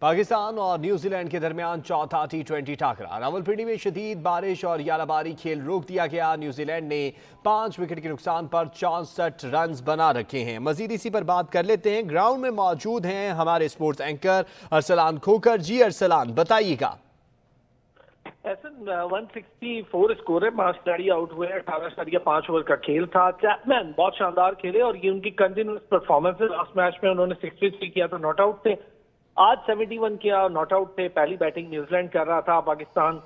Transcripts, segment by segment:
पाकिस्तान और न्यूजीलैंड के दरमियान चौथा टी20 टाकरा। रावलपिंडी में शदीद बारिश और यालाबारी, खेल रोक दिया गया। न्यूजीलैंड ने 5 विकेट के नुकसान पर 64 रन बना रखे हैं। मजीद इसी पर बात कर लेते हैं। ग्राउंड में मौजूद हैं हमारे स्पोर्ट्स एंकर अरसलान खोकर। जी अरसलान, बताइएगा। 164 स्कोर है। 5 खिलाड़ी आउट हुए। 18.5 ओवर का खेल था। चैपमैन बहुत शानदार खेले और ये उनकी कंटिन्यूस परफॉर्मेंस है। लास्ट मैच में उन्होंने 63 किया तो नॉट आउट थे। आज 71 किया और नॉट आउट थे। पहली बैटिंग न्यूजीलैंड कर रहा था। पाकिस्तान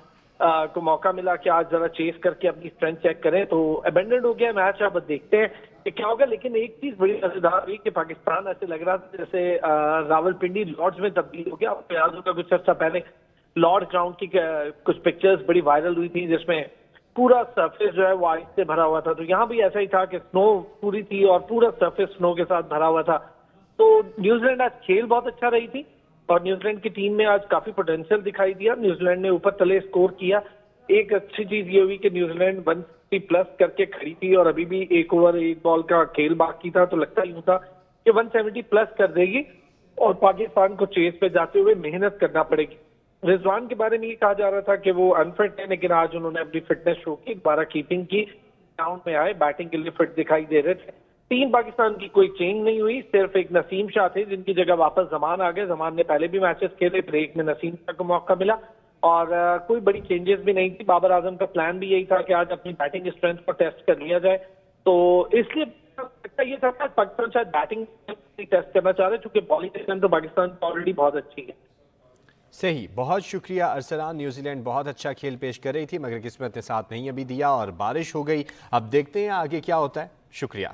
को मौका मिला कि आज जरा चेस करके अपनी स्ट्रेंथ चेक करें, तो अबेंडन हो गया मैच। अब देखते हैं कि क्या होगा। लेकिन एक चीज बड़ी मजेदार हुई कि पाकिस्तान ऐसे लग रहा था जैसे रावलपिंडी लॉर्ड्स में तब्दील हो गया। आपको याद होगा कुछ अर्सा पहले लॉर्ड ग्राउंड की कुछ पिक्चर्स बड़ी वायरल हुई थी जिसमें पूरा सरफेस जो है वो आइस से भरा हुआ था। तो यहाँ भी ऐसा ही था कि स्नो पूरी थी और पूरा सरफेस स्नो के साथ भरा हुआ था। तो न्यूजीलैंड आज खेल बहुत अच्छा रही थी और न्यूजीलैंड की टीम में आज काफी पोटेंशियल दिखाई दिया। न्यूजीलैंड ने ऊपर तले स्कोर किया। एक अच्छी चीज ये हुई कि न्यूजीलैंड 150 प्लस करके खड़ी थी और अभी भी 1 ओवर 1 बॉल का खेल बाकी था, तो लगता यूं था कि 170 प्लस कर देगी और पाकिस्तान को चेस पे जाते हुए मेहनत करना पड़ेगी। रिजवान के बारे में ये कहा जा रहा था कि वो अनफिट है, लेकिन आज उन्होंने अपनी फिटनेस शो की। 12 कीपिंग की, ग्राउंड में आए, बैटिंग के लिए फिट दिखाई दे रहे थे। टीम पाकिस्तान की कोई चेंज नहीं हुई, सिर्फ एक नसीम शाह थे जिनकी जगह वापस जमान आ गए। जमान ने पहले भी मैचेस खेले, ब्रेक में नसीम शाह को मौका मिला और कोई बड़ी चेंजेस भी नहीं थी। बाबर आजम का प्लान भी यही था कि आज अपनी बैटिंग स्ट्रेंथ को टेस्ट कर लिया जाए, तो इसलिए ये था कि पाकिस्तान शायद बैटिंग टेस्ट करना चाह रहे, चूंकि बॉलिंग तो पाकिस्तान ऑलरेडी बहुत अच्छी है। सही, बहुत शुक्रिया अरसलान। न्यूजीलैंड बहुत अच्छा खेल पेश कर रही थी मगर किस्मत ने साथ नहीं अभी दिया और बारिश हो गई। अब देखते हैं आगे क्या होता है। शुक्रिया।